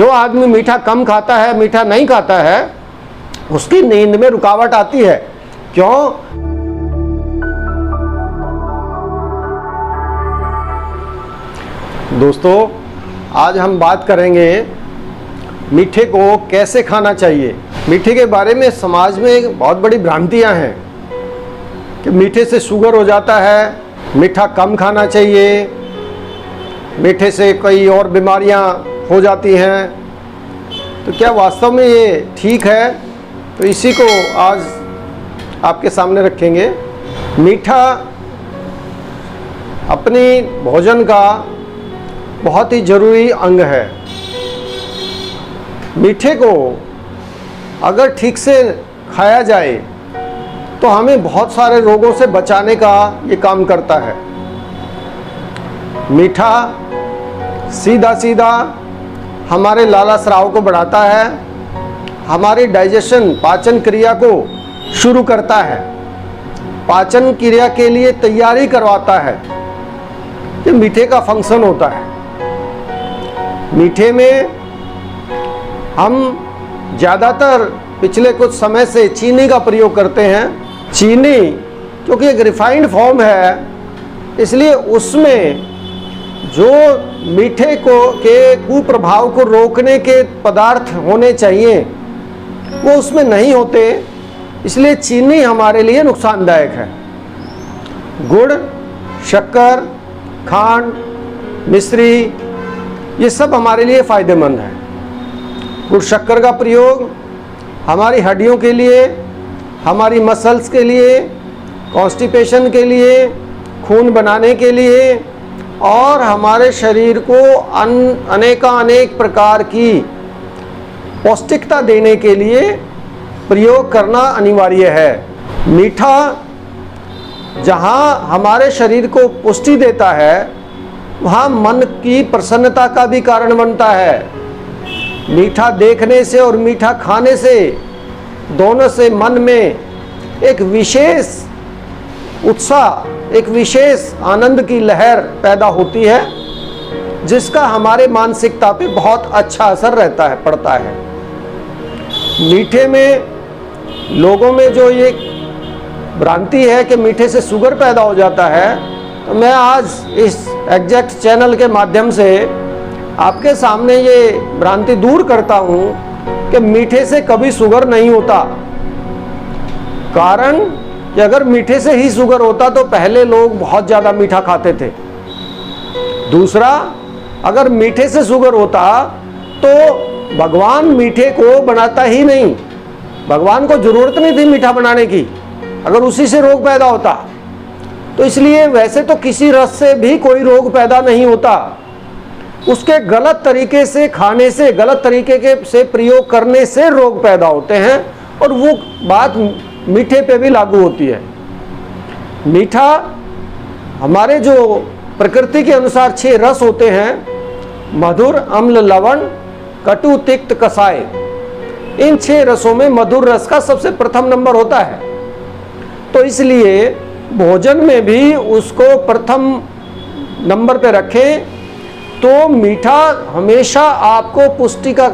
जो आदमी मीठा कम खाता है, मीठा नहीं खाता है, उसकी नींद में रुकावट आती है। क्यों? दोस्तों, आज हम बात करेंगे मीठे को कैसे खाना चाहिए। मीठे के बारे में समाज में बहुत बड़ी भ्रांतियां हैं कि मीठे से शुगर हो जाता है, मीठा कम खाना चाहिए, मीठे से कई और बीमारियां हो जाती हैं। तो क्या वास्तव में ये ठीक है? तो इसी को आज आपके सामने रखेंगे। मीठा अपनी भोजन का बहुत ही ज़रूरी अंग है। मीठे को अगर ठीक से खाया जाए तो हमें बहुत सारे रोगों से बचाने का ये काम करता है। मीठा सीधा सीधा हमारे लाला स्राव को बढ़ाता है, हमारी डाइजेशन पाचन क्रिया को शुरू करता है, पाचन क्रिया के लिए तैयारी करवाता है। ये मीठे का फंक्शन होता है। मीठे में हम ज़्यादातर पिछले कुछ समय से चीनी का प्रयोग करते हैं। चीनी क्योंकि एक रिफाइंड फॉर्म है, इसलिए उसमें जो मीठे के कुप्रभाव को रोकने के पदार्थ होने चाहिए वो उसमें नहीं होते, इसलिए चीनी हमारे लिए नुकसानदायक है। गुड़, शक्कर, खांड, मिश्री, ये सब हमारे लिए फ़ायदेमंद है। गुड़ शक्कर का प्रयोग हमारी हड्डियों के लिए, हमारी मसल्स के लिए, कॉन्स्टिपेशन के लिए, खून बनाने के लिए और हमारे शरीर को अनेक प्रकार की पौष्टिकता देने के लिए प्रयोग करना अनिवार्य है। मीठा जहाँ हमारे शरीर को पुष्टि देता है, वहाँ मन की प्रसन्नता का भी कारण बनता है। मीठा देखने से और मीठा खाने से दोनों से मन में एक विशेष उत्साह, एक विशेष आनंद की लहर पैदा होती है, जिसका हमारे मानसिकता पे बहुत अच्छा असर पड़ता है। मीठे में लोगों में जो ये भ्रांति है कि मीठे से शुगर पैदा हो जाता है, तो मैं आज इस एग्जैक्ट चैनल के माध्यम से आपके सामने ये भ्रांति दूर करता हूँ कि मीठे से कभी शुगर नहीं होता। कारण कि अगर मीठे से ही शुगर होता तो पहले लोग बहुत ज़्यादा मीठा खाते थे। दूसरा, अगर मीठे से शुगर होता तो भगवान मीठे को बनाता ही नहीं, भगवान को ज़रूरत नहीं थी मीठा बनाने की, अगर उसी से रोग पैदा होता। तो इसलिए वैसे तो किसी रस से भी कोई रोग पैदा नहीं होता, उसके गलत तरीके से खाने से, गलत तरीके से प्रयोग करने से रोग पैदा होते हैं, और वो बात मीठे पे भी लागू होती है। मीठा हमारे जो प्रकृति के अनुसार 6 रस होते हैं, मधुर, अम्ल, लवण, कटु, तिक्त, कसाय। इन 6 रसों में मधुर रस का सबसे प्रथम नंबर होता है। तो इसलिए भोजन में भी उसको प्रथम नंबर पे रखें तो मीठा हमेशा आपको पुष्टि का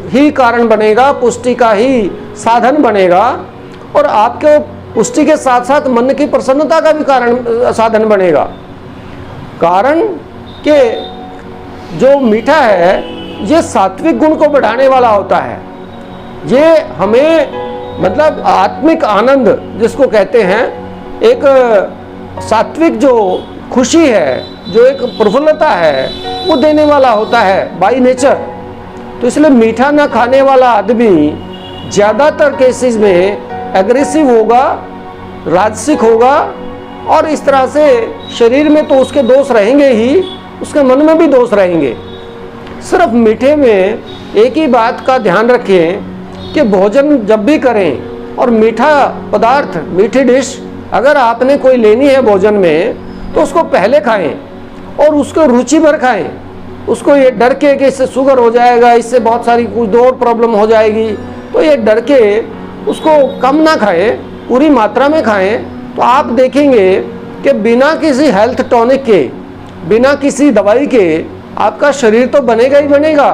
ही कारण बनेगा, पुष्टि का ही साधन बनेगा, और आपके पुष्टि के साथ साथ मन की प्रसन्नता का भी साधन बनेगा। कारण कि जो मीठा है ये सात्विक गुण को बढ़ाने वाला होता है। ये हमें मतलब आत्मिक आनंद जिसको कहते हैं, एक सात्विक जो खुशी है, जो एक प्रफुल्लता है, वो देने वाला होता है बाय नेचर। तो इसलिए मीठा ना खाने वाला आदमी ज़्यादातर केसेस में एग्रेसिव होगा, राजसिक होगा, और इस तरह से शरीर में तो उसके दोष रहेंगे ही, उसके मन में भी दोष रहेंगे। सिर्फ मीठे में एक ही बात का ध्यान रखें कि भोजन जब भी करें और मीठा पदार्थ, मीठी डिश अगर आपने कोई लेनी है भोजन में, तो उसको पहले खाएं और उसको रुचि भर खाएं। उसको ये डर के कि इससे शुगर हो जाएगा, इससे बहुत सारी कुछ और प्रॉब्लम हो जाएगी, तो ये डर के उसको कम ना खाएं, पूरी मात्रा में खाएं। तो आप देखेंगे कि बिना किसी हेल्थ टॉनिक के, बिना किसी दवाई के आपका शरीर तो बनेगा ही बनेगा,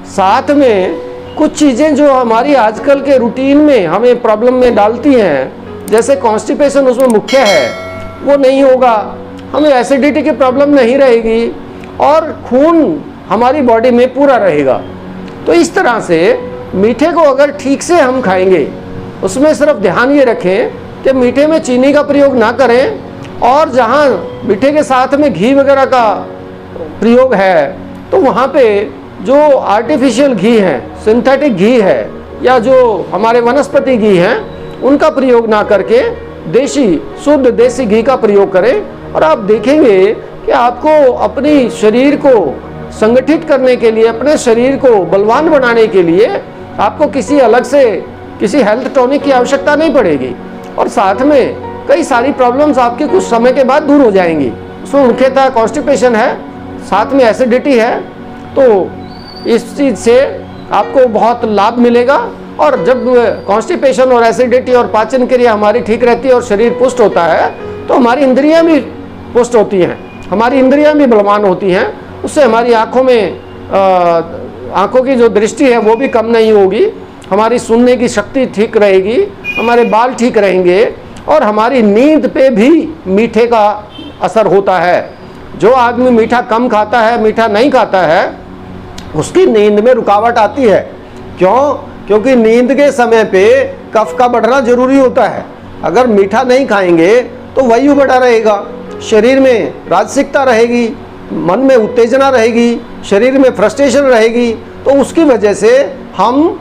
साथ में कुछ चीज़ें जो हमारी आजकल के रूटीन में हमें प्रॉब्लम में डालती हैं, जैसे कॉन्स्टिपेशन उसमें मुख्य है, वो नहीं होगा, हमें एसिडिटी की प्रॉब्लम नहीं रहेगी और खून हमारी बॉडी में पूरा रहेगा। तो इस तरह से मीठे को अगर ठीक से हम खाएंगे, उसमें सिर्फ ध्यान ये रखें कि मीठे में चीनी का प्रयोग ना करें, और जहाँ मीठे के साथ में घी वगैरह का प्रयोग है तो वहाँ पे जो आर्टिफिशियल घी है, सिंथेटिक घी है, या जो हमारे वनस्पति घी हैं, उनका प्रयोग ना करके देसी शुद्ध देसी घी का प्रयोग करें। और आप देखेंगे कि आपको अपनी शरीर को संगठित करने के लिए, अपने शरीर को बलवान बनाने के लिए आपको किसी अलग से किसी हेल्थ टॉनिक की आवश्यकता नहीं पड़ेगी, और साथ में कई सारी प्रॉब्लम्स आपके कुछ समय के बाद दूर हो जाएंगी। उसमें मुख्यतः कॉन्स्टिपेशन है, साथ में एसिडिटी है, तो इस चीज़ से आपको बहुत लाभ मिलेगा। और जब कॉन्स्टिपेशन और एसिडिटी और पाचन क्रिया हमारी ठीक रहती है और शरीर पुष्ट होता है, तो हमारी इंद्रियां भी पुष्ट होती हैं, हमारी इंद्रियां भी बलवान होती हैं। उससे हमारी आँखों में आँखों की जो दृष्टि है वो भी कम नहीं होगी, हमारी सुनने की शक्ति ठीक रहेगी, हमारे बाल ठीक रहेंगे, और हमारी नींद पे भी मीठे का असर होता है। जो आदमी मीठा कम खाता है, मीठा नहीं खाता है, उसकी नींद में रुकावट आती है। क्यों? क्योंकि नींद के समय पे कफ का बढ़ना जरूरी होता है। अगर मीठा नहीं खाएंगे तो वायु बढ़ा रहेगा, शरीर में राजसिकता रहेगी, मन में उत्तेजना रहेगी, शरीर में फ्रस्ट्रेशन रहेगी, तो उसकी वजह से हम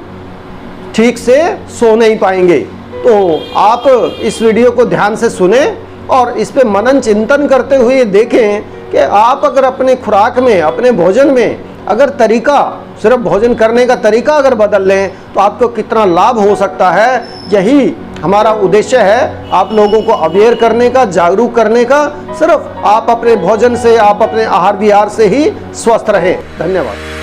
ठीक से सो नहीं पाएंगे। तो आप इस वीडियो को ध्यान से सुने और इस पे मनन चिंतन करते हुए देखें कि आप अगर अपने खुराक में, अपने भोजन में अगर तरीका, सिर्फ भोजन करने का तरीका अगर बदल लें तो आपको कितना लाभ हो सकता है। यही हमारा उद्देश्य है, आप लोगों को अवेयर करने का, जागरूक करने का। सिर्फ आप अपने भोजन से, आप अपने आहार विहार से ही स्वस्थ रहें। धन्यवाद।